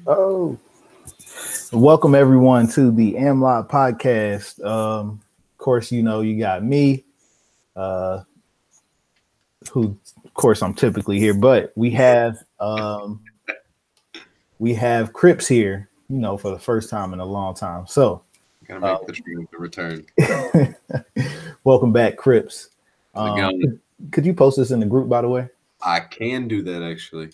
Oh, welcome everyone to the AMLoB Podcast. Of course, you know you got me, uh, who, of course, I'm typically here, but we have Crips here, you know, for the first time in a long time. So, Gotta make the dream of the return. welcome back, Crips. How's it going? Could you post this in the group, by the way? I can do that actually.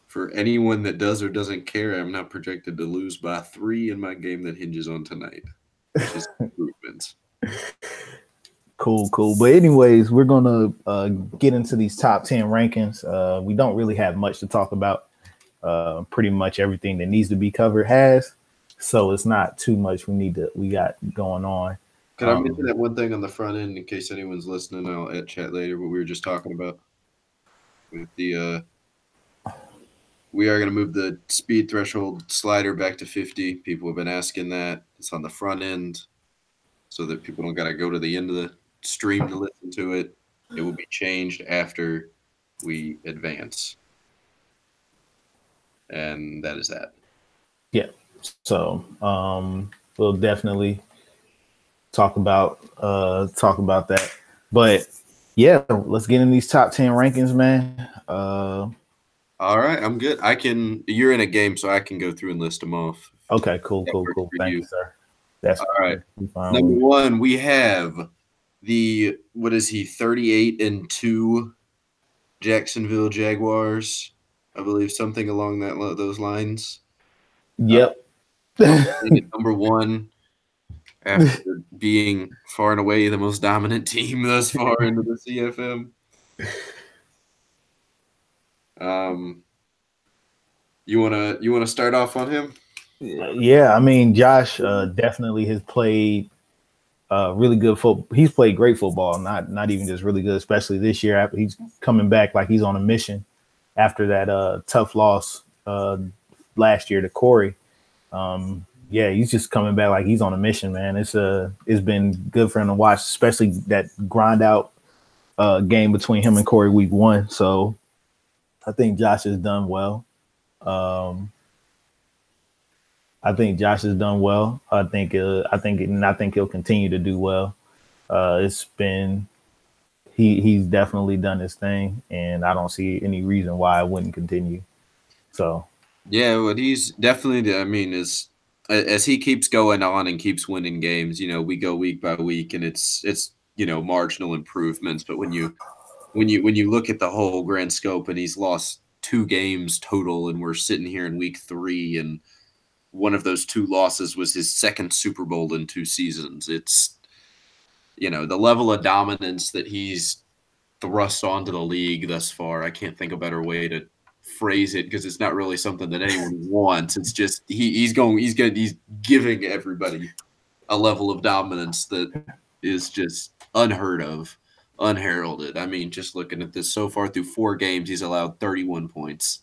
For anyone that does or doesn't care, I'm not projected to lose by 3 in my game that hinges on tonight, which is improvements. Cool. But anyways, we're gonna get into these top 10 rankings. We don't really have much to talk about. Pretty much everything that needs to be covered has, so it's not too much we got going on. Can I mention that one thing on the front end in case anyone's listening? I'll add chat later. What we were just talking about with the we are going to move the speed threshold slider back to 50. People have been asking that. It's on the front end so that people don't got to go to the end of the stream to listen to it. It will be changed after we advance. And that is that. Yeah. So we'll definitely talk about that. But yeah, let's get in these top 10 rankings, man. All right, I'm good. You're in a game, so I can go through and list them off. Okay, cool. Thank you, sir. That's all right. Number one, we have the 38-2 Jacksonville Jaguars. I believe something along those lines. Yep. Number one, after being far and away the most dominant team thus far into the CFM. You wanna start off on him? Yeah, I mean Josh definitely has played really good football. He's played great football, not even just really good, especially this year. After he's coming back like he's on a mission after that tough loss last year to Corey. Yeah, he's just coming back like he's on a mission, man. It's been good for him to watch, especially that grind out game between him and Corey week 1. So I think Josh has done well. I think Josh has done well. I think he'll continue to do well. He's definitely done his thing, and I don't see any reason why it wouldn't continue. So yeah, what he's definitely. I mean, as he keeps going on and keeps winning games, you know, we go week by week, and it's marginal improvements. But when you look at the whole grand scope, and he's lost 2 games total, and we're sitting here in week 3, and one of those 2 losses was his second Super Bowl in 2 seasons. It's, the level of dominance that he's thrust onto the league thus far. I can't think of a better way to phrase it because it's not really something that anyone wants. It's just he's giving everybody a level of dominance that is just unheard of, unheralded. I mean, just looking at this so far through 4 games, he's allowed 31 points.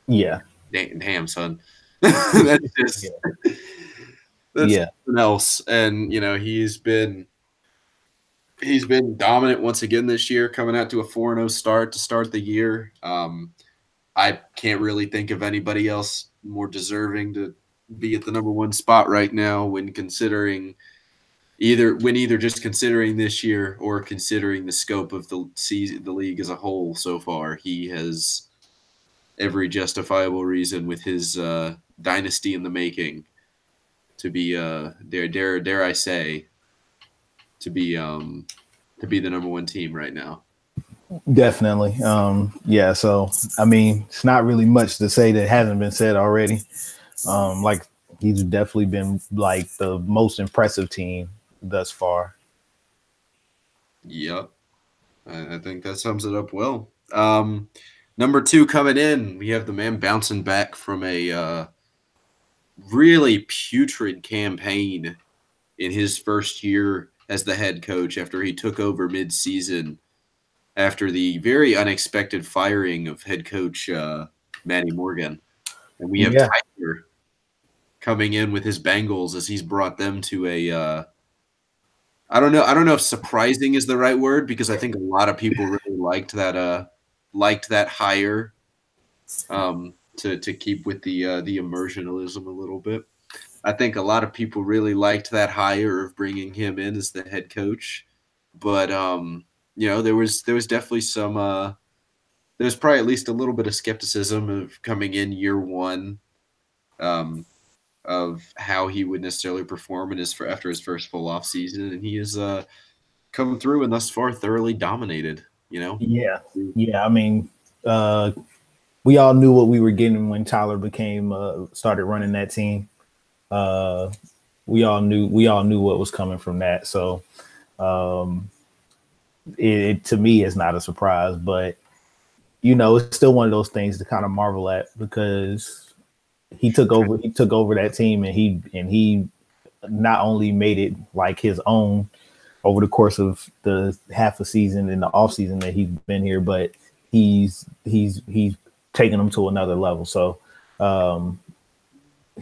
Yeah. Damn, son. That's just something else. And he's been dominant once again this year, coming out to a 4-0 start to start the year. I can't really think of anybody else more deserving to be at the number 1 spot right now when either just considering this year or considering the scope of the season, the league as a whole so far. He has every justifiable reason with his dynasty in the making to be dare I say to be the number 1 team right now. Definitely. Yeah, so I mean, it's not really much to say that hasn't been said already. Like he's definitely been like the most impressive team thus far. Yep. I think that sums it up well. Number 2 coming in, we have the man bouncing back from a really putrid campaign in his first year as the head coach after he took over mid-season after the very unexpected firing of head coach Matty Morgan. And we have Tiger coming in with his Bengals as he's brought them to I don't know if surprising is the right word, because I think a lot of people really liked that hire, to keep with the immersionalism a little bit. I think a lot of people really liked that hire of bringing him in as the head coach, but there was definitely some there was probably at least a little bit of skepticism of coming in year one, um, of how he would necessarily perform after his first full off season, and he has come through and thus far thoroughly dominated. Yeah, yeah. I mean, we all knew what we were getting when Tyler started running that team. We all knew what was coming from that. So, it to me is not a surprise, but it's still one of those things to kind of marvel at, because he took over that team, and he not only made it like his own over the course of the half a season and the off season that he's been here, but he's taken them to another level. So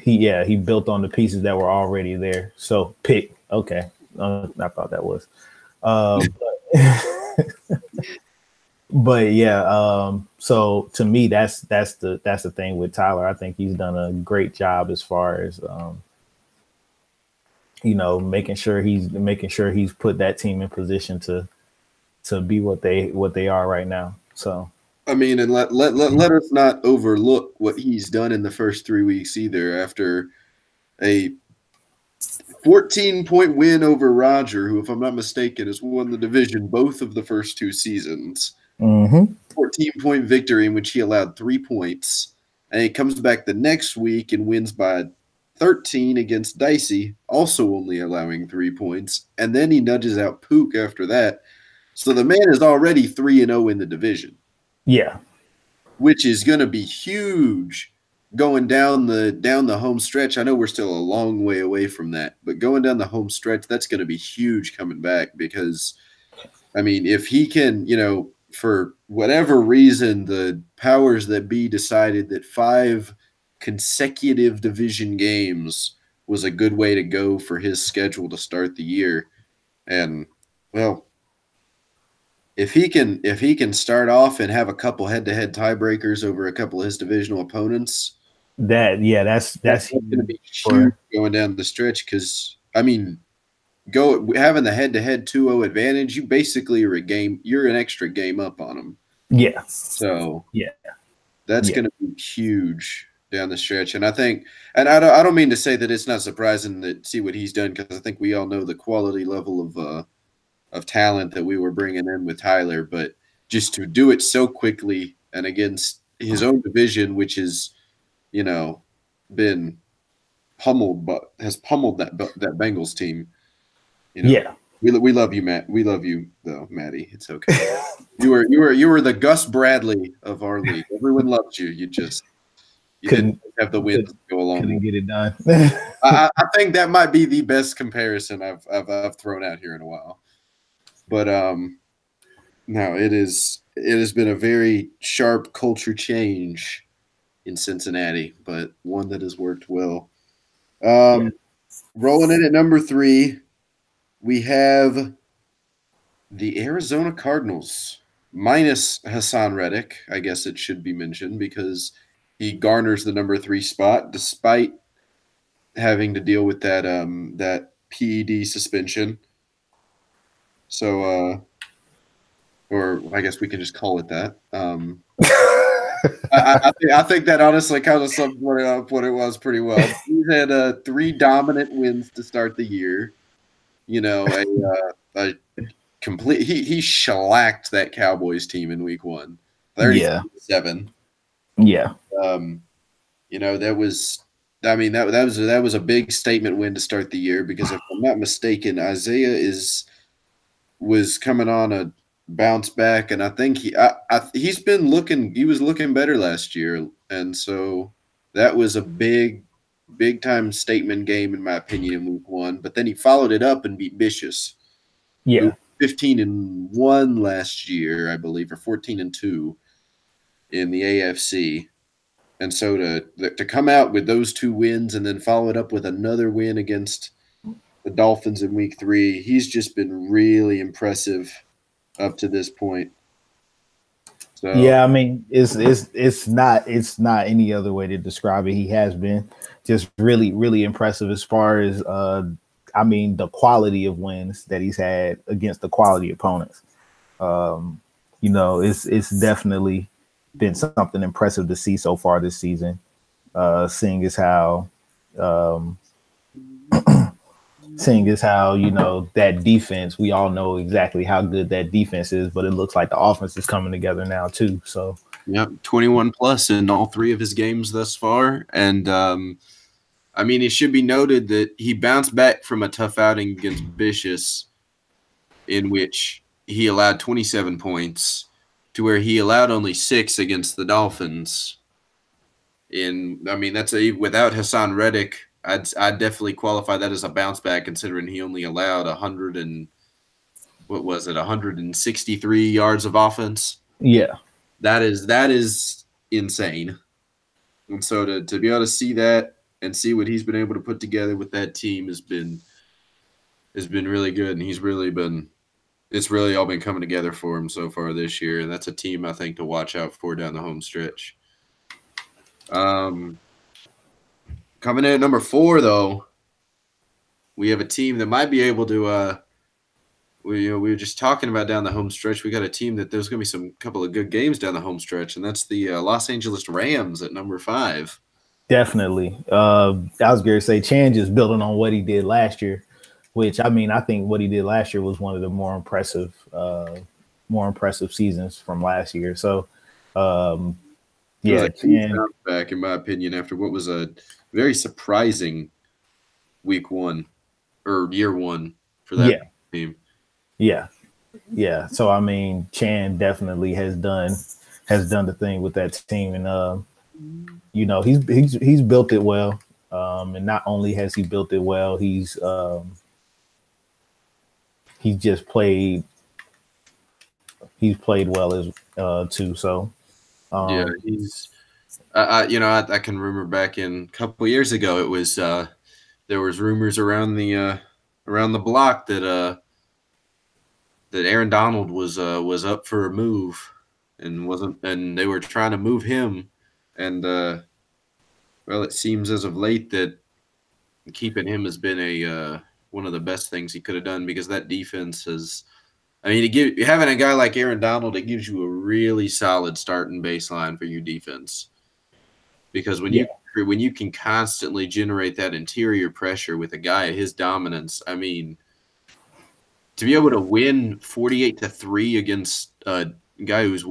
he built on the pieces that were already there. So pick, okay. I thought that was but yeah, so to me, that's the thing with Tyler. I think he's done a great job as far as making sure he's put that team in position to be what they are right now. So I mean, and let us not overlook what he's done in the first 3 weeks either. After a 14-point win over Roger, who, if I'm not mistaken, has won the division both of the first 2 seasons. 14-point victory in which he allowed 3 points, and he comes back the next week and wins by 13 against Dicey, also only allowing 3 points, and then he nudges out Pook after that. So the man is already 3-0 in the division. Yeah, which is going to be huge going down the home stretch. I know we're still a long way away from that, but going down the home stretch, that's going to be huge coming back, because, I mean, if he can, for whatever reason, the powers that be decided that 5 consecutive division games was a good way to go for his schedule to start the year. And, well, if he can start off and have a couple head-to-head tiebreakers over a couple of his divisional opponents, that's going to be huge going down the stretch. Because, I mean, having the head-to-head 2-0 advantage, you basically you're an extra game up on them. Yeah. So yeah, that's going to be huge down the stretch. And I think, and I don't mean to say that it's not surprising to see what he's done, because I think we all know the quality level of talent that we were bringing in with Tyler, but just to do it so quickly and against his own division, which is, been pummeled, but has pummeled that Bengals team. Yeah, we love you, Matt. We love you though, Matty. It's okay. you were the Gus Bradley of our league. Everyone loved you. You didn't have the wins to go along. Couldn't get it done. I think that might be the best comparison I've thrown out here in a while. But no, it has been a very sharp culture change in Cincinnati, but one that has worked well. Rolling in at number 3, we have the Arizona Cardinals, minus Hassan Reddick. I guess it should be mentioned, because he garners the number 3 spot despite having to deal with that PED suspension. So, or I guess we can just call it that. I think that honestly kind of sums up what it was pretty well. He's had 3 dominant wins to start the year. A complete he shellacked that Cowboys team in week 1, 37. Yeah. That was a big statement win to start the year, because if I'm not mistaken, Isaiah was coming on a bounce back, and I think he was looking better last year, and so that was a big time statement game in my opinion in week 1. But then he followed it up and beat Vicious. Yeah, 15-1 last year, I believe, or 14-2 in the AFC. And so to come out with those 2 wins and then follow it up with another win against the Dolphins in week 3. He's just been really impressive up to this point. So yeah, I mean, it's not any other way to describe it. He has been just really, really impressive as far as I mean, the quality of wins that he's had against the quality opponents. You know, it's definitely been something impressive to see so far this season. Seeing as how you know that defense, we all know exactly how good that defense is, but it looks like the offense is coming together now too. So yep, 21 plus in all 3 of his games thus far. And I mean, it should be noted that he bounced back from a tough outing against Vicious, in which he allowed 27 points, to where he allowed only 6 against the Dolphins. I mean, that's without Hassan Reddick, I'd definitely qualify that as a bounce back, considering he only allowed 163 yards of offense. yeah, That is insane. And so to be able to see that and see what he's been able to put together with that team has been really good, and it's really all been coming together for him so far this year. And that's a team I think to watch out for down the home stretch. Coming in at number 4, though, we have a team that might be able to. We were just talking about down the home stretch. We got a team that there's going to be some couple of good games down the home stretch, and that's the Los Angeles Rams at number 5. definitely. I was going to say Chan just building on what he did last year, which I mean, I think what he did last year was one of the more impressive seasons from last year. So, yeah, Chan back in my opinion after what was a very surprising week 1 or year 1 for that team. Yeah. So I mean, Chan definitely has done the thing with that team, and you know, he's built it well. And not only has he built it well, he's just played well as too. So yeah, I can remember back in a couple of years ago, it was there was rumors around the block that Aaron Donald was up for a move and they were trying to move him, and well, it seems as of late that keeping him has been a one of the best things he could have done, because that defense has. I mean, having a guy like Aaron Donald, it gives you a really solid starting baseline for your defense. Because when you can constantly generate that interior pressure with a guy at his dominance, I mean, to be able to win 48-3 against a guy who's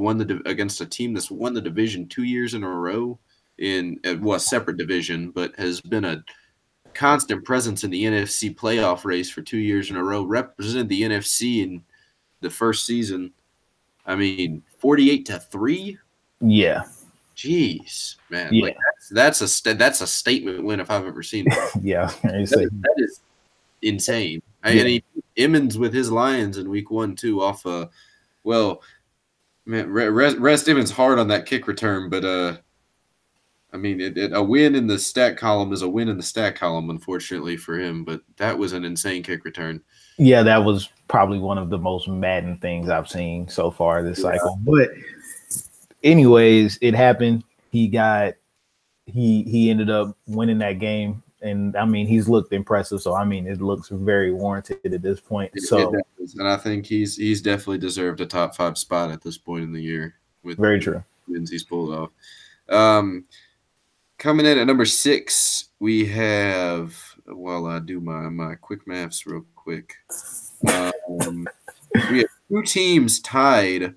against a team that's won the division 2 years in a row in a separate division, but has been a constant presence in the NFC playoff race for 2 years in a row, represented the NFC in the first season. I mean, 48-3. yeah. Jeez, man! Yeah. Like that's a statement win if I've ever seen it. Yeah, that is insane. And he Emmons with his Lions in week 1 too. Off well, man, rest Emmons hard on that kick return, but I mean, a win in the stat column is a win in the stat column, unfortunately for him. But that was an insane kick return. Yeah, that was probably one of the most Madden things I've seen so far this cycle. But anyways, it happened. He ended up winning that game, and I mean, he's looked impressive. So I mean, it looks very warranted at this point. And I think he's definitely deserved a top 5 spot at this point in the year with very true wins he's pulled off. Coming in at number 6, we have. While I do my quick maths real quick, we have 2 teams tied.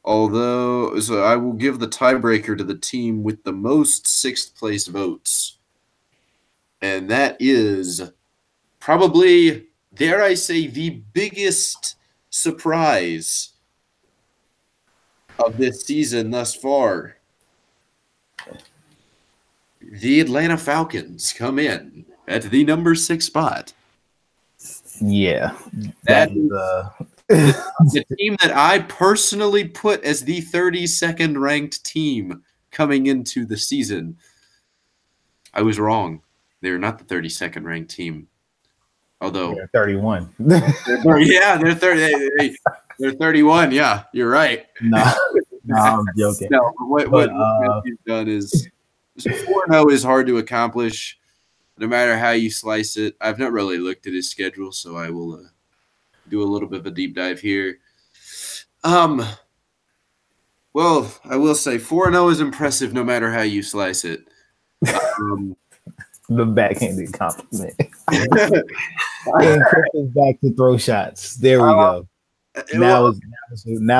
So I will give the tiebreaker to the team with the most 6th place votes. And that is probably, dare I say, the biggest surprise of this season thus far. The Atlanta Falcons come in at the number 6 spot. Yeah. That is the team that I personally put as the 32nd ranked team coming into the season. I was wrong. They're not the 32nd ranked team. Although they're 31. they're 30. They're 31. Yeah, you're right. No, I'm joking. No, what Matthew's done is 4-0 is hard to accomplish, no matter how you slice it. I've not really looked at his schedule, so I will do a little bit of a deep dive here. Well, I will say 4-0 is impressive, no matter how you slice it. The backhanded compliment. And Chris is back to throw shots. There we go. Now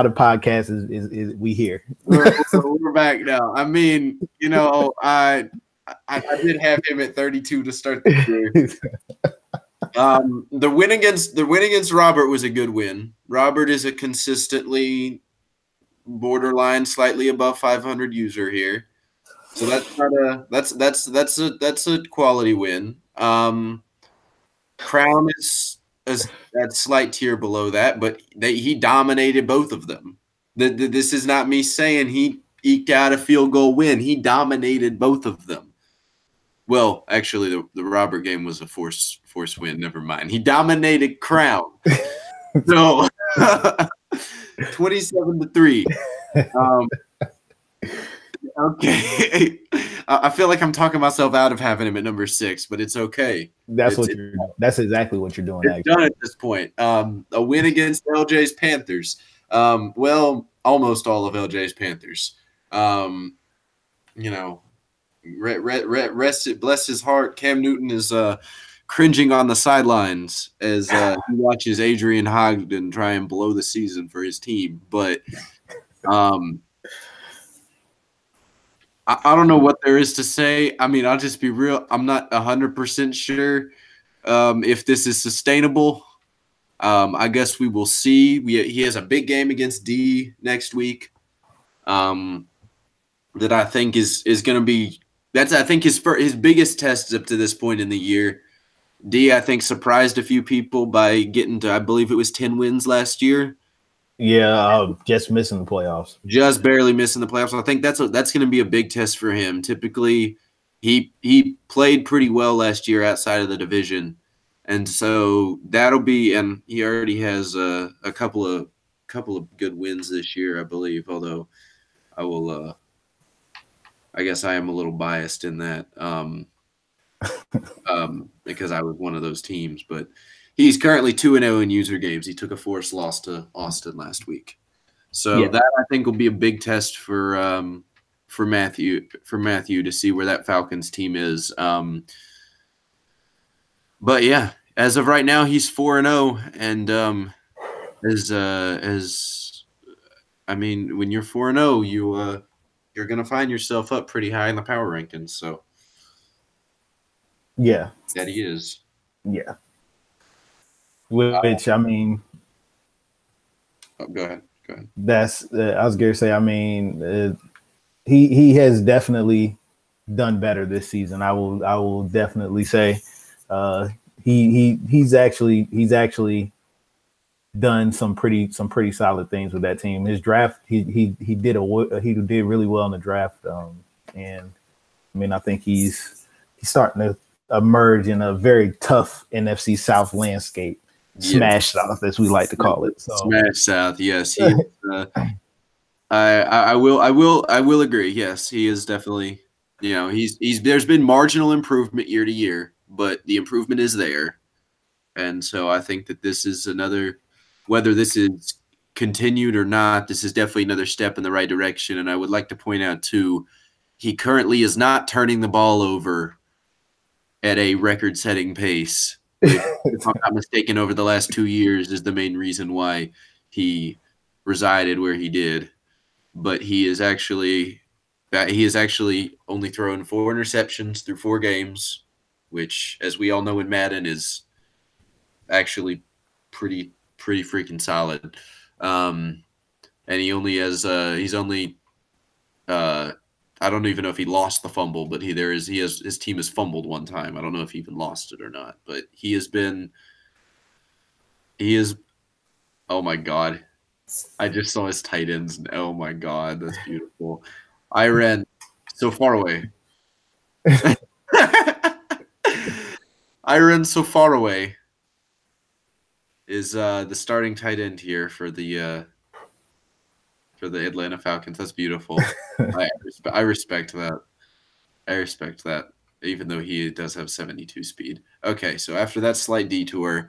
the podcast is we here. We're back now. I mean, I did have him at 32 to start the year. The win against Robert was a good win. Robert is a consistently borderline, slightly above 500 user here, so that's a quality win. Crown is that slight tier below that, but he dominated both of them. This is not me saying he eked out a field goal win. He dominated both of them. Well, actually, the Robert game was a force win. Never mind. He dominated Crown. So 27-3. Okay. I feel like I'm talking myself out of having him at number 6, but it's okay. That's exactly what you're doing. It's done at this point. A win against LJ's Panthers. Well, almost all of LJ's Panthers. Bless his heart. Cam Newton is cringing on the sidelines as he watches Adrian Hogden try and blow the season for his team. But I don't know what there is to say. I mean, I'll just be real. I'm not 100% sure if this is sustainable. I guess we will see. He has a big game against D next week that I think is going to be – that's, I think, his biggest test up to this point in the year. D, I think, surprised a few people by getting to, I believe it was 10 wins last year. Yeah, just missing the playoffs. Just barely missing the playoffs. I think that's going to be a big test for him. Typically, he played pretty well last year outside of the division, and so that'll be. And he already has a couple of good wins this year, I believe. Although I will, I guess I am a little biased in that because I was one of those teams, but. He's currently 2-0 in user games. He took a forced loss to Austin last week, so that I think will be a big test for Matthew to see where that Falcons team is. But yeah, as of right now, he's 4-0, and I mean, when you're 4-0, you're gonna find yourself up pretty high in the power rankings. So yeah, that he is. Yeah. Which I mean, go ahead. That's I was going to say. I mean, he has definitely done better this season. I will definitely say he's actually done some pretty solid things with that team. His draft, he did really well in the draft, and I mean, I think he's starting to emerge in a very tough NFC South landscape. Smash South, as we like to call it. So. Smash South, yes. He is, I will agree. Yes, he is definitely. He's there's been marginal improvement year to year, but the improvement is there, and so I think that this is another. Whether this is continued or not, this is definitely another step in the right direction. And I would like to point out too, he currently is not turning the ball over at a record-setting pace. If I'm not mistaken, over the last 2 years is the main reason why he resided where he did. But he is actually only thrown 4 interceptions through 4 games, which, as we all know in Madden, is actually pretty freaking solid. And he only has I don't even know if he lost the fumble, but his team has fumbled one time. I don't know if he even lost it or not, but he is, oh my God. I just saw his tight ends. Oh my God, that's beautiful. I ran so far away. I ran so far away is the starting tight end here for the Atlanta Falcons. That's beautiful. I respect that. I respect that, even though he does have 72 speed. Okay, so after that slight detour,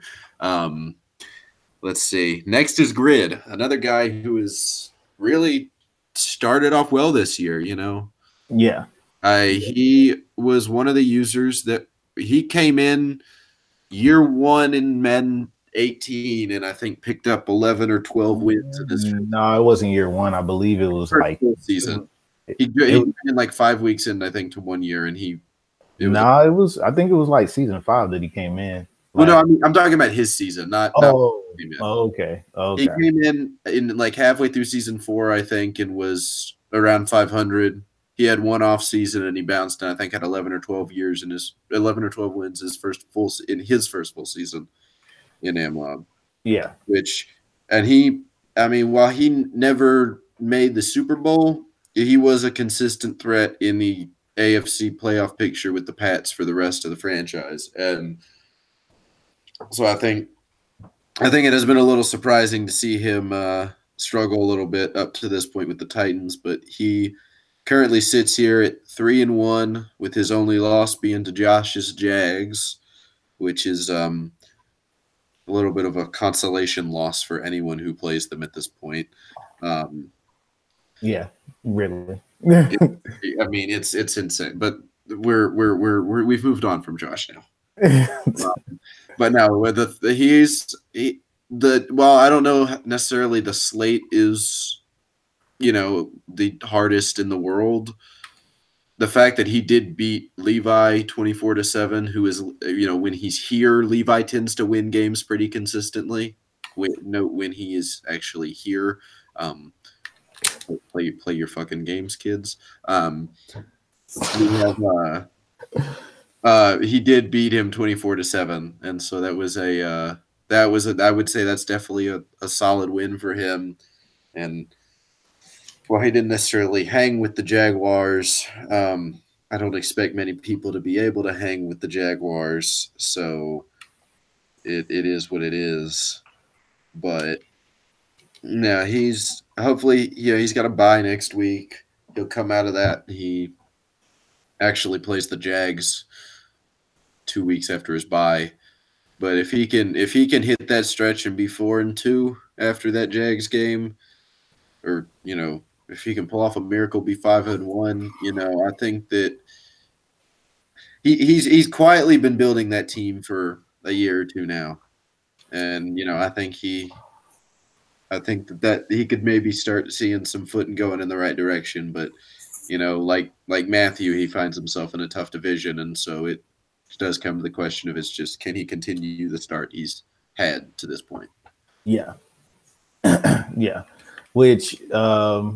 let's see. Next is Grid, another guy who has really started off well this year. Yeah. He was one of the users that he came in year one in Madden 18, and I think picked up 11 or 12 wins in his No, it wasn't year one. I believe it was first like full season. He it, in like 5 weeks in, I think, to 1 year, and it was. no, it was. I think it was like season 5 that he came in. Well, no, Like, I mean, I'm talking about his season, not. okay, He okay, came in like halfway through season 4, I think, and was around 500. He had one off season and he bounced, and I think had 11 or 12 years in his 11 or 12 wins in his first full season in AMLoB. yeah, While he never made the Super Bowl, he was a consistent threat in the AFC playoff picture with the Pats for the rest of the franchise, and so I think it has been a little surprising to see him struggle a little bit up to this point with the Titans, but he currently sits here at 3-1 with his only loss being to Josh's Jags, which is a little bit of a consolation loss for anyone who plays them at this point. yeah, really. I mean, it's insane, but we've moved on from Josh now. But no, with well, I don't know necessarily the slate is, the hardest in the world. The fact that he did beat Levi 24-7, who is, when he's here, Levi tends to win games pretty consistently. When he is actually here, play your fucking games, kids. We have he did beat him 24-7, and so that was I would say that's definitely a solid win for him. And while he didn't necessarily hang with the Jaguars, I don't expect many people to be able to hang with the Jaguars, so it is what it is. But no, he's hopefully, he's got a bye next week. He'll come out of that. He actually plays the Jags 2 weeks after his bye. But if he can hit that stretch and be 4-2 after that Jags game, or if he can pull off a miracle, be 5-1, I think that he's quietly been building that team for a year or two now, and I think that he could maybe start seeing some footing going in the right direction. But like Matthew, he finds himself in a tough division, and so it does come to the question of it's just, can he continue the start he's had to this point? Yeah. Yeah. Which I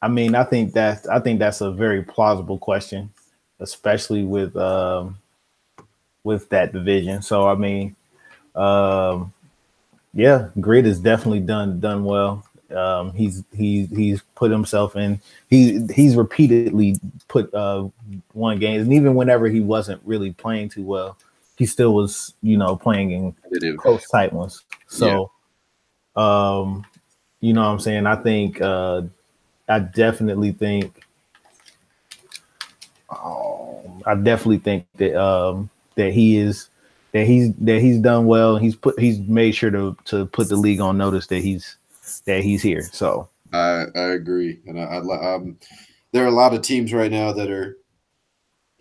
mean, I think that's a very plausible question, especially with that division. So I mean, yeah, Grid has definitely done well. He's put himself in. He's repeatedly put won games, and even whenever he wasn't really playing too well, he still was playing in close tight ones. So, you know what I'm saying? I think I definitely think that he's done well. He's made sure to put the league on notice that he's here. So I agree, and there are a lot of teams right now that are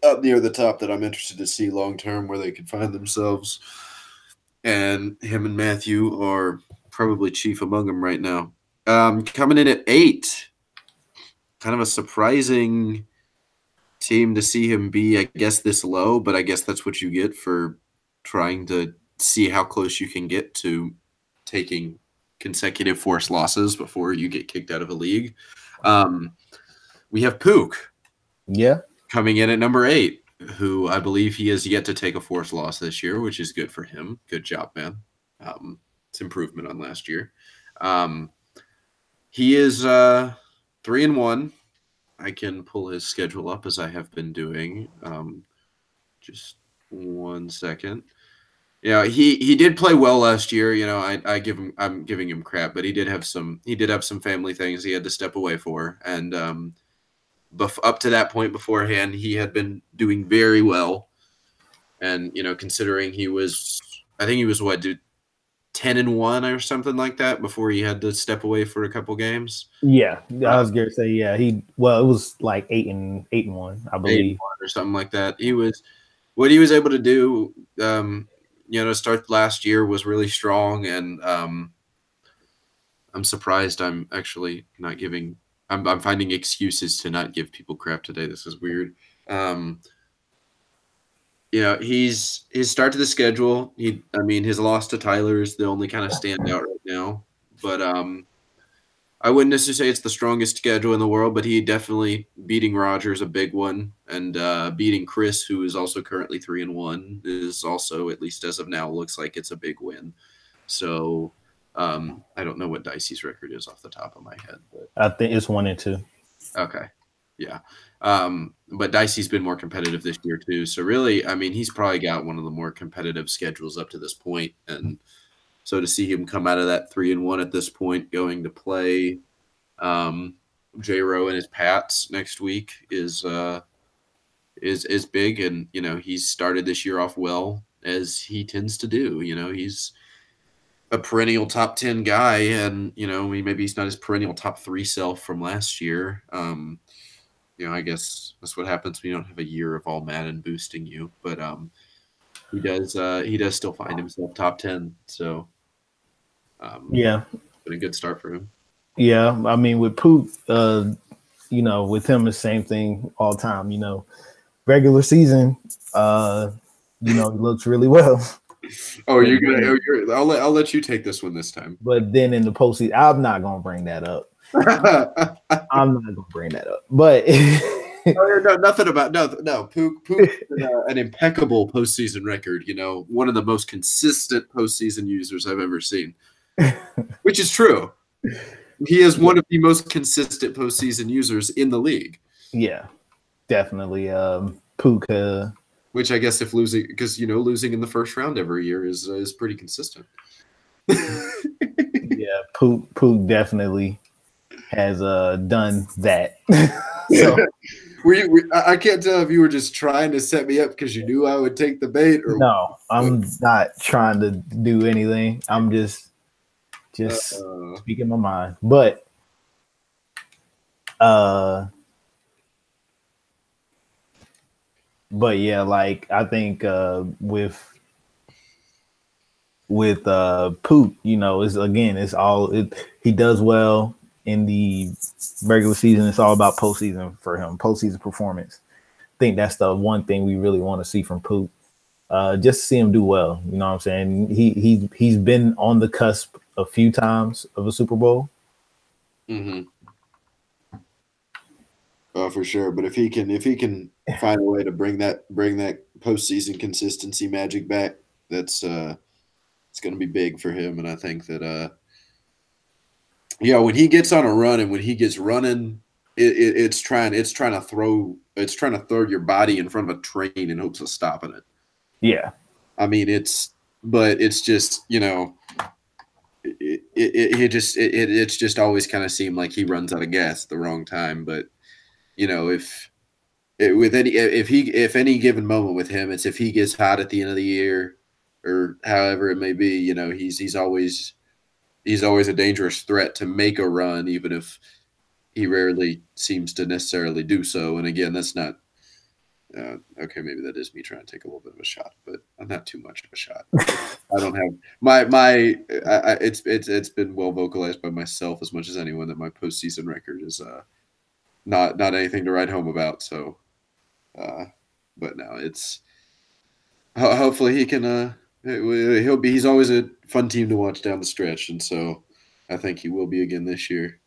up near the top that I'm interested to see long term where they can find themselves, and him and Matthew are probably chief among them right now. Coming in at 8, kind of a surprising team to see him be, I guess, this low, but I guess that's what you get for trying to see how close you can get to taking consecutive forced losses before you get kicked out of a league. We have Pook, coming in at number 8, who I believe he has yet to take a forced loss this year, which is good for him. Good job, man. It's improvement on last year. He is 3-1. I can pull his schedule up as I have been doing. Just 1 second. Yeah, he did play well last year. I'm giving him crap, but he did have some family things he had to step away for, and up to that point beforehand, he had been doing very well. And considering I think he was what, dude, 10-1 or something like that before he had to step away for a couple games. Yeah, I was gonna say, yeah, it was like 8-1, I believe, 8-1 or something like that. What he was able to do, start last year was really strong, and I'm surprised I'm actually not giving. I'm finding excuses to not give people crap today. This is weird. His start to the schedule. His loss to Tyler is the only kind of standout right now. But I wouldn't necessarily say it's the strongest schedule in the world, but he definitely beating Rogers a big one, and beating Chris, who is also currently 3-1, is also, at least as of now, looks like it's a big win. So I don't know what Dicey's record is off the top of my head, but I think it's 1-2. Okay, yeah. But Dicey's been more competitive this year too. So really, he's probably got one of the more competitive schedules up to this point, and so to see him come out of that 3-1 at this point, going to play J-Row and his Pats next week is big. And he's started this year off well, as he tends to do. He's a perennial top 10 guy, and maybe he's not his perennial top 3 self from last year. I guess that's what happens when you don't have a year of all Madden boosting you. But he does still find himself top 10. So yeah, been a good start for him. Yeah, with Pook, with him the same thing all the time. Regular season, he looks really well. Oh, I'll let you take this one this time. But then in the postseason, I'm not gonna bring that up. I'm not gonna bring that up. But no, nothing about no. Pook an impeccable postseason record. One of the most consistent postseason users I've ever seen, which is true. He is one of the most consistent postseason users in the league. Yeah, definitely. Pook. Which I guess if losing, because losing in the first round every year is pretty consistent. Yeah, Pook definitely has done that. So I can't tell if you were just trying to set me up because you knew I would take the bait, or no. I'm not trying to do anything. I'm just speaking my mind. But yeah, like I think with Pook, he does well in the regular season. It's all about postseason for him, postseason performance. I think that's the one thing we really want to see from Pook. Just to see him do well. You know what I'm saying? He's been on the cusp a few times of a Super Bowl. Mm-hmm. Oh, for sure. But if he can find a way to bring that postseason consistency magic back, that's it's going to be big for him. And I think that when he gets on a run and when he gets running, it's trying to throw your body in front of a train in hopes of stopping it. Yeah, it's just it's just always kind of seemed like he runs out of gas at the wrong time. But if any given moment with him, it's if he gets hot at the end of the year or however it may be, he's always a dangerous threat to make a run, even if he rarely seems to necessarily do so. And again, that's not okay. Maybe that is me trying to take a little bit of a shot, but I'm not too much of a shot. I don't have it's been well vocalized by myself as much as anyone that my postseason record is not anything to write home about. So, but no, it's hopefully he can. He's always a fun team to watch down the stretch, and so I think he will be again this year,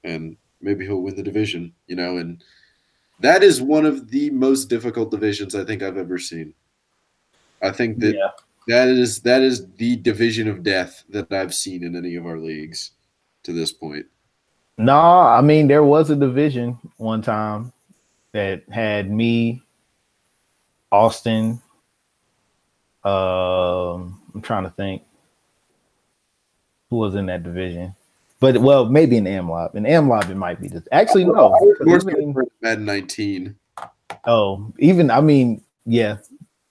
and maybe he'll win the division. And that is one of the most difficult divisions I think I've ever seen. I think that is the division of death that I've seen in any of our leagues to this point. No, there was a division one time that had me, Austin, I'm trying to think who was in that division. But well, maybe in AMLoB. In AMLoB, it might be just actually no. Madden 19. Oh, even I mean, yeah.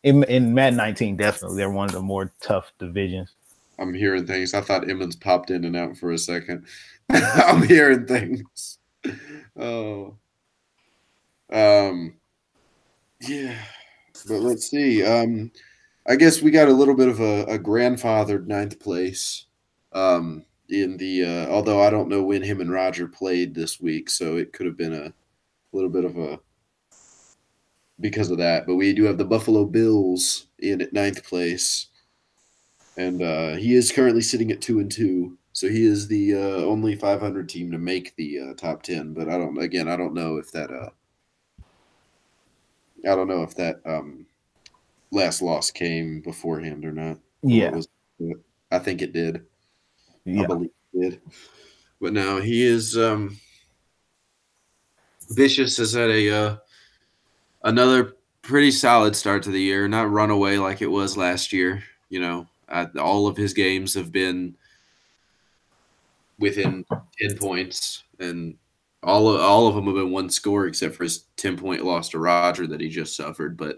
In Madden 19, definitely they're one of the more tough divisions. I'm hearing things. I thought Emmons popped in and out for a second. I'm hearing things. Oh. Yeah. But let's see. I guess we got a little bit of a grandfathered ninth place. In the although I don't know when him and Roger played this week, so it could have been a little bit of a because of that. But we do have the Buffalo Bills in at ninth place, and he is currently sitting at 2-2. So he is the only 500 team to make the top 10. But I don't know if that last loss came beforehand or not. Yeah, I think it did. yeah. I believe it did. But no, he is Vicious has had another pretty solid start to the year. Not run away like it was last year. All of his games have been within 10 points, and all of them have been one score except for his 10-point loss to Roger that he just suffered. But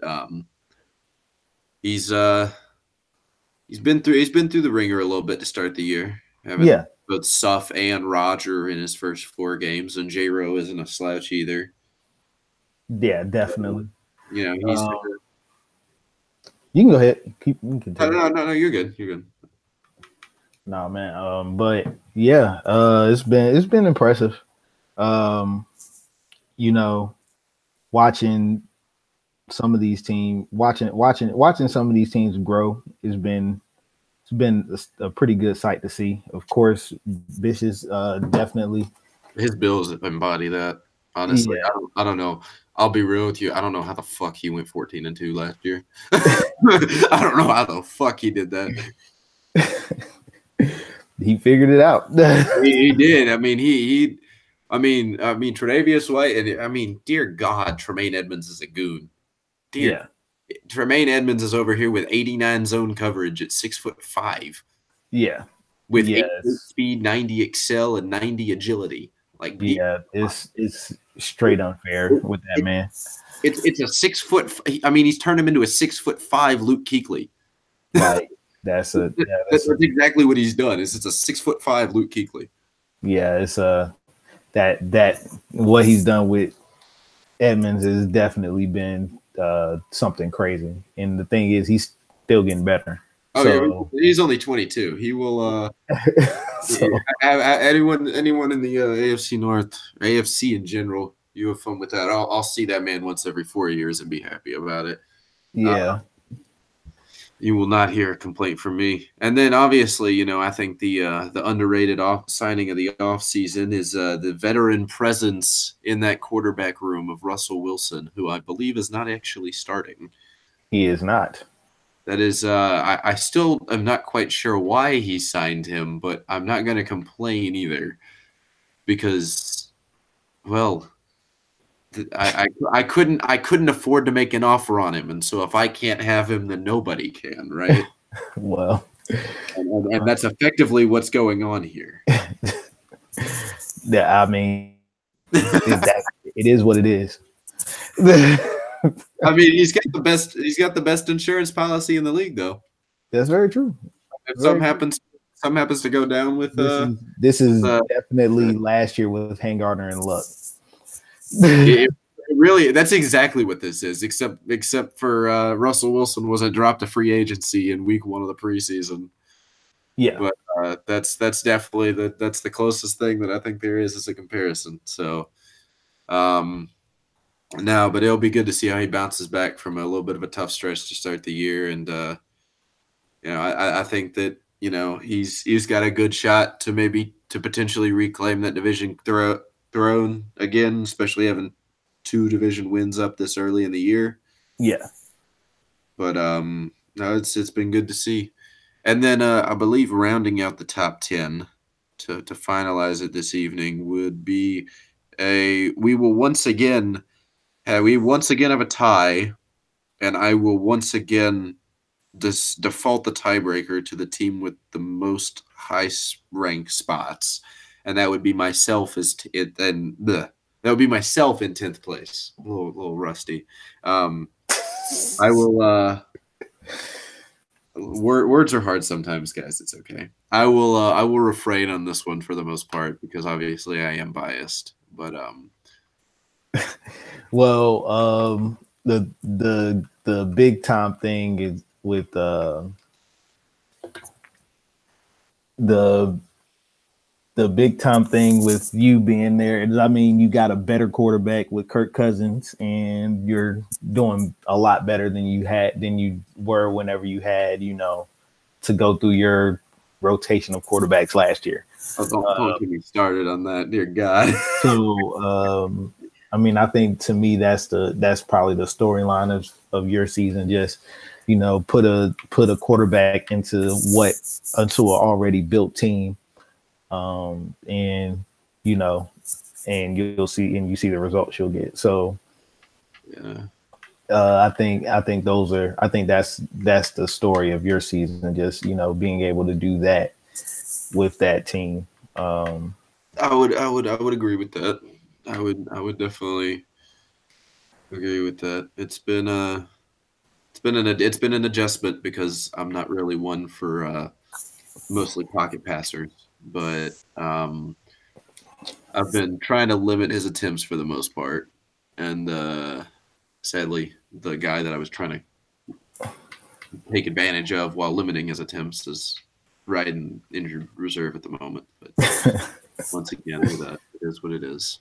he's been through the ringer a little bit to start the year. Yeah. Both Suff and Roger in his first 4 games, and J-Ro isn't a slouch either. Yeah, definitely. He's you can go ahead. No, you're good. You're good. No, man. But yeah, it's been impressive. Watching some of these teams, watching some of these teams grow it's been a pretty good sight to see. Of course, Vicious definitely. His Bills embody that. Honestly, yeah. I don't know. I'll be real with you. I don't know how the fuck he went 14-2 last year. I don't know how the fuck he did that. He figured it out. he did. I mean, Tre'Davious White, and dear God, Tremaine Edmonds is a goon. Tremaine Edmonds is over here with 89 zone coverage at 6'5". Yeah. With 8 speed, 90 excel, and 90 agility. It's straight unfair with that man. It's a 6 foot. He's turned him into a 6'5" Luke Kuechly. Right. That's exactly what he's done. It's a 6'5" Luke Kuechly. Yeah, it's that what he's done with Edmonds has definitely been something crazy. And the thing is, he's still getting better. Yeah, he's only 22. He will. Anyone in the AFC North, AFC in general, you have fun with that. I'll see that man once every 4 years and be happy about it. Yeah. You will not hear a complaint from me. And then obviously, I think the underrated signing of the offseason is the veteran presence in that quarterback room of Russell Wilson, who I believe is not actually starting. He is not. That is, I still am not quite sure why he signed him, but I'm not going to complain either, because, well, I couldn't afford to make an offer on him, and so if I can't have him, then nobody can, right? Well, and that's effectively what's going on here. Yeah, it is what it is. He's got the best insurance policy in the league, though. That's very true. If something happens to go down with this is definitely last year with Hangartner and Luck. Really, that's exactly what this is, except for Russell Wilson wasn't dropped to free agency in week 1 of the preseason. Yeah, but that's definitely that's the closest thing that I think there is as a comparison. So, no, but it'll be good to see how he bounces back from a little bit of a tough stretch to start the year, and I think that he's got a good shot to potentially reclaim that division throne again, especially having 2 division wins up this early in the year. Yeah, but no, it's been good to see. And then I believe rounding out the top 10 to finalize it this evening would be we once again have a tie, and I will once again default the tiebreaker to the team with the most high rank spots, and that would be myself that would be myself in 10th place. A little rusty. I will. Words are hard sometimes, guys. It's okay. I will refrain on this one for the most part because obviously I am biased. But well, the big time thing is with the big time thing with you being there is, I mean, you got a better quarterback with Kirk Cousins, and you're doing a lot better than you were whenever you had, to go through your rotation of quarterbacks last year. Don't get me started on that, dear God. So, I mean, I think to me that's probably the storyline of your season. Just, put a quarterback into an already built team. And you see the results you'll get. So yeah, I think that's the story of your season. Just, being able to do that with that team. I would agree with that. I would definitely agree with that. It's been an adjustment because I'm not really one for mostly pocket passers, but I've been trying to limit his attempts for the most part, and sadly, the guy that I was trying to take advantage of while limiting his attempts is riding injured reserve at the moment. But once again, it is what it is.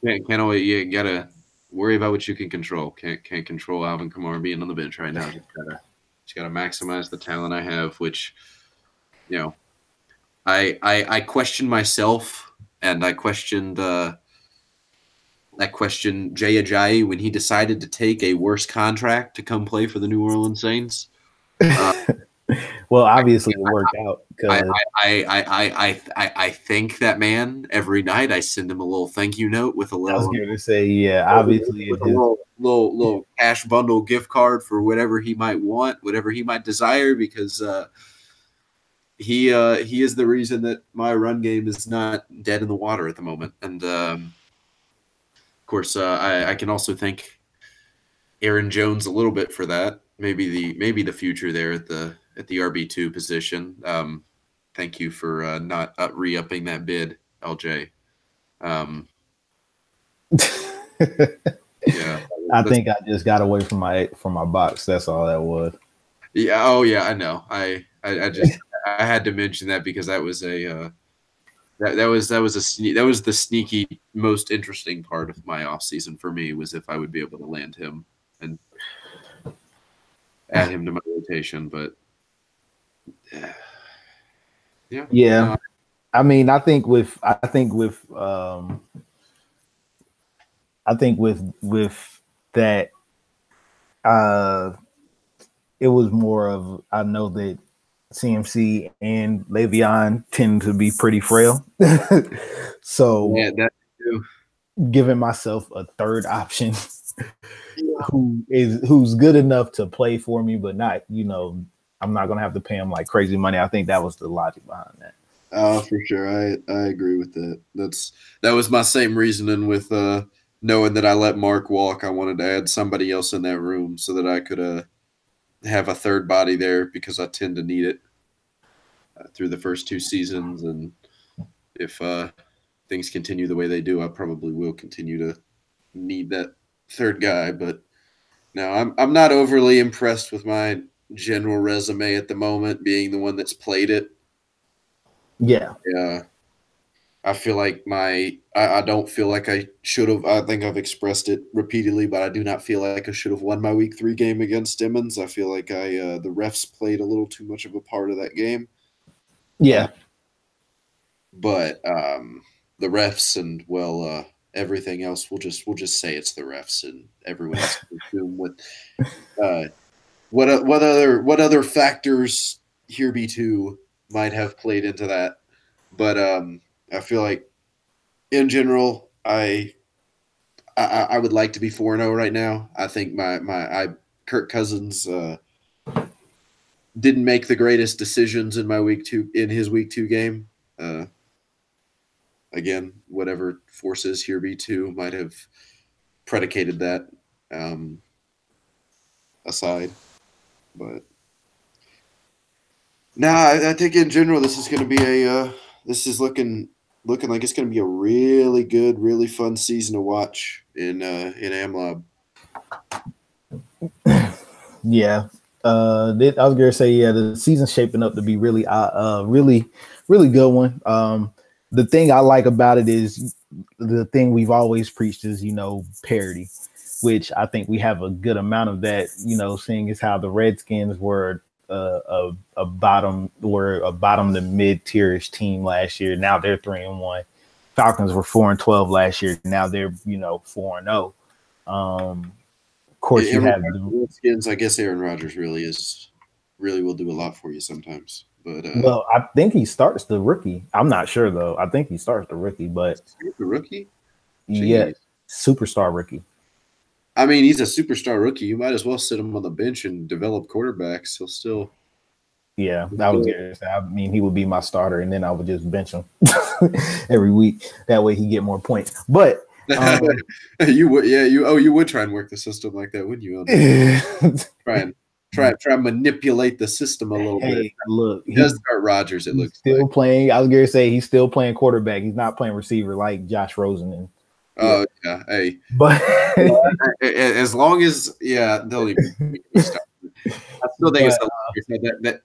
Can't always. You gotta worry about what you can control. Can't control Alvin Kamara being on the bench right now. Just gotta maximize the talent I have, which, I question myself, and I questioned Jay Ajayi when he decided to take a worse contract to come play for the New Orleans Saints. Well, obviously it worked out. I thank that man every night. I send him a little thank you note with a little. I was going to say, yeah, obviously with a little cash bundle gift card for whatever he might want, whatever he might desire, because he is the reason that my run game is not dead in the water at the moment. And of course, I can also thank Aaron Jones a little bit for that. Maybe the future there at the RB2 position. Thank you for not re-upping that bid, LJ. Yeah, I think I just got away from my box. That's all that was. Yeah. Oh yeah, I know. I just I had to mention that because that was a that was the sneaky most interesting part of my off season for me, was if I would be able to land him and add him to my rotation. But yeah. I mean, I think with that, it was more of, I know that CMC and Le'Veon tend to be pretty frail. So yeah, that too. Giving myself a third option who's good enough to play for me, but not, I'm not going to have to pay him like crazy money. I think that was the logic behind that. Oh, for sure. I agree with that. That was my same reasoning with knowing that I let Mark walk. I wanted to add somebody else in that room so that I could have a third body there, because I tend to need it through the first two seasons. And if things continue the way they do, I probably will continue to need that third guy. But no, I'm not overly impressed with my general resume at the moment, being the one that's played it. Yeah. I feel like I don't feel like I should have. I think I've expressed it repeatedly, but I do not feel like I should have won my week 3 game against Emmons. I feel like the refs played a little too much of a part of that game. Yeah. But the refs and everything else, we'll just say it's the refs, and everyone else can assume what other factors here be too might have played into that. But I feel like in general, I would like to be 4-0 right now. I think Kirk Cousins didn't make the greatest decisions in his week 2 game. Again, whatever forces here V2 might have predicated that aside, but I think in general this is going to be this is looking like it's going to be a really good, really fun season to watch in AMLoB. Yeah. I was gonna say, the season's shaping up to be really good one. The thing I like about it is the thing we've always preached is, parity, which I think we have a good amount of that, seeing as how the Redskins were a bottom to mid-tierish team last year. Now they're 3-1. Falcons were 4-12 last year. Now they're 4-0. Of course, you have the Redskins. I guess Aaron Rodgers really will do a lot for you sometimes. But well, I think he starts the rookie. I'm not sure though. I think he starts the rookie, but the rookie, yeah, superstar rookie. I mean, he's a superstar rookie. You might as well sit him on the bench and develop quarterbacks. He'll still. Yeah, that was good. I mean, he would be my starter, and then I would just bench him every week. That way, he get more points. But you would, you would try and work the system like that, wouldn't you? try and manipulate the system a little bit. Look, he does start Rodgers. It looks still like. Playing. I was gonna say he's still playing quarterback. He's not playing receiver like Josh Rosen and. Oh yeah, hey, but as long as they'll even start. I still think it's hilarious that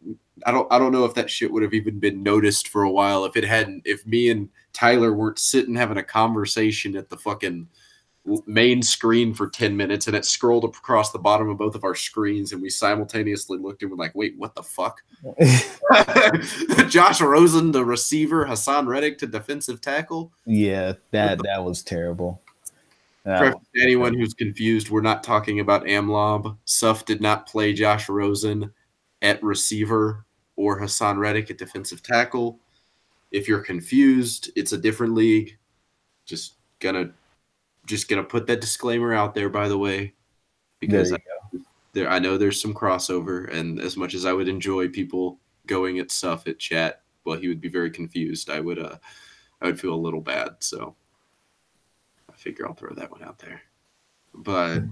I don't know if that shit would have even been noticed for a while if me and Tyler weren't sitting having a conversation at the fucking main screen for 10 minutes and it scrolled up across the bottom of both of our screens and we simultaneously looked and were like, wait, what the fuck? Josh Rosen, the receiver, Hassan Reddick to defensive tackle. Yeah, that was terrible. For anyone who's confused, we're not talking about AMLoB. Suff did not play Josh Rosen at receiver or Hassan Reddick at defensive tackle. If you're confused, it's a different league. Just gonna put that disclaimer out there, by the way, because I know there's some crossover, and as much as I would enjoy people going at Suff at chat, well, he would be very confused. I would feel a little bad, so. I figure I'll throw that one out there. But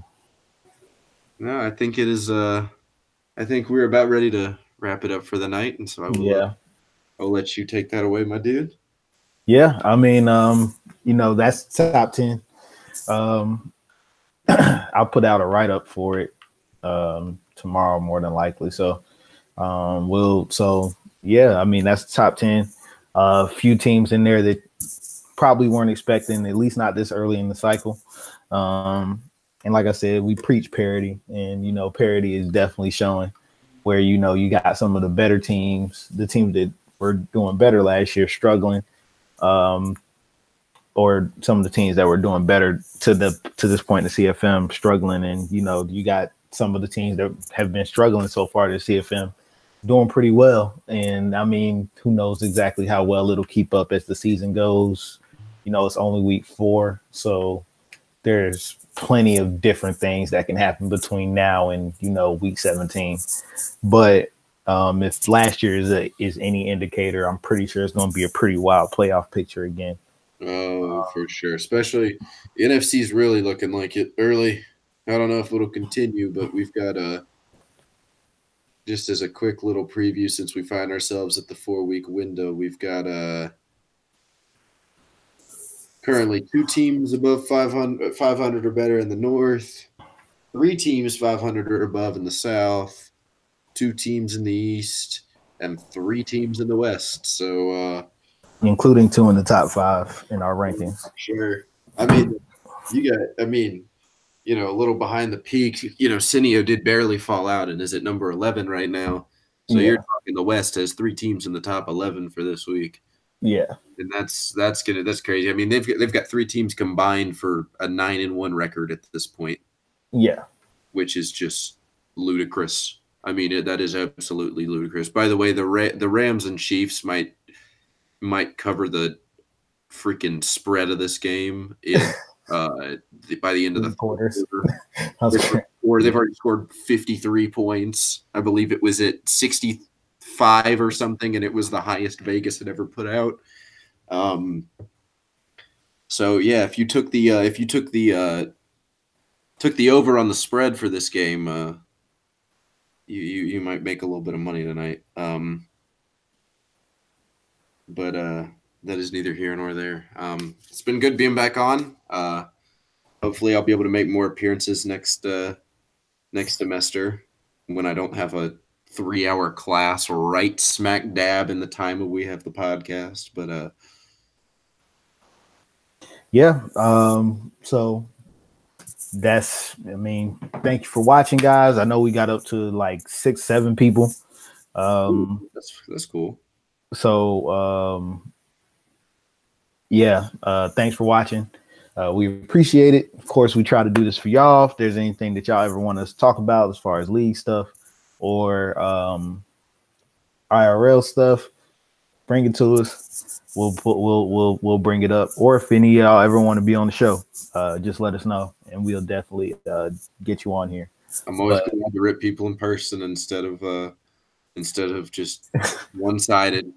no, I think it is I think we're about ready to wrap it up for the night, and so I'll let you take that away, my dude. Yeah, I mean, that's top 10. I'll put out a write-up for it tomorrow more than likely. So I mean, that's top 10. A few teams in there that probably weren't expecting, at least not this early in the cycle. And like I said, we preach parity, and parity is definitely showing where you got some of the better teams, the teams that were doing better last year struggling, or some of the teams that were doing better to this point in the CFM struggling, and you got some of the teams that have been struggling so far to CFM doing pretty well. And I mean, who knows exactly how well it'll keep up as the season goes. It's only week 4, so there's plenty of different things that can happen between now and week 17. But if last year is any indicator, I'm pretty sure it's going to be a pretty wild playoff picture again. Oh, for sure. Especially the NFC is really looking like it early. I don't know if it'll continue, but we've got just as a quick little preview, since we find ourselves at the 4-week window, we've got currently 2 teams above 500 or better in the North, 3 teams 500 or above in the South, 2 teams in the East, and 3 teams in the West. So, including 2 in the top 5 in our rankings. Sure. I mean, a little behind the peak. Cineo did barely fall out and is at number 11 right now. So You're talking the West has 3 teams in the top 11 for this week. Yeah. And that's crazy. I mean, they've got 3 teams combined for a 9-1 record at this point. Yeah. Which is just ludicrous. I mean, that is absolutely ludicrous. By the way, the Rams and Chiefs might cover the freaking spread of this game by the end of the quarters. or they've already scored 53 points. I believe it was at 65 or something, and it was the highest Vegas had ever put out. So yeah, if you took the over on the spread for this game, you might make a little bit of money tonight. But that is neither here nor there. It's been good being back on. Hopefully, I'll be able to make more appearances next semester when I don't have a 3-hour class right smack dab in the time we have the podcast. But yeah. So that's, I mean, thank you for watching, guys. I know we got up to like 6-7 people. That's cool. So yeah, thanks for watching. We appreciate it. Of course, we try to do this for y'all. If there's anything that y'all ever want us to talk about as far as league stuff or IRL stuff, bring it to us. We'll bring it up. Or if any of y'all ever want to be on the show, just let us know, and we'll definitely get you on here. I'm always glad to rip people in person instead of just one-sided.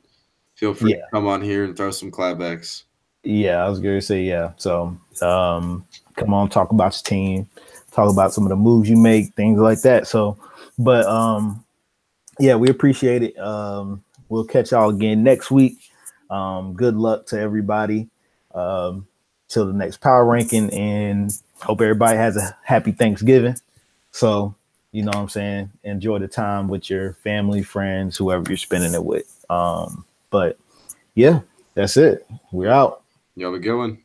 Feel free to come on here and throw some clapbacks. Yeah, I was going to say, yeah. So come on, talk about your team, talk about some of the moves you make, things like that. So, but yeah, we appreciate it. We'll catch y'all again next week. Good luck to everybody till the next power ranking, and hope everybody has a happy Thanksgiving. So, you know what I'm saying? Enjoy the time with your family, friends, whoever you're spending it with. But yeah, that's it. We're out. Y'all be going.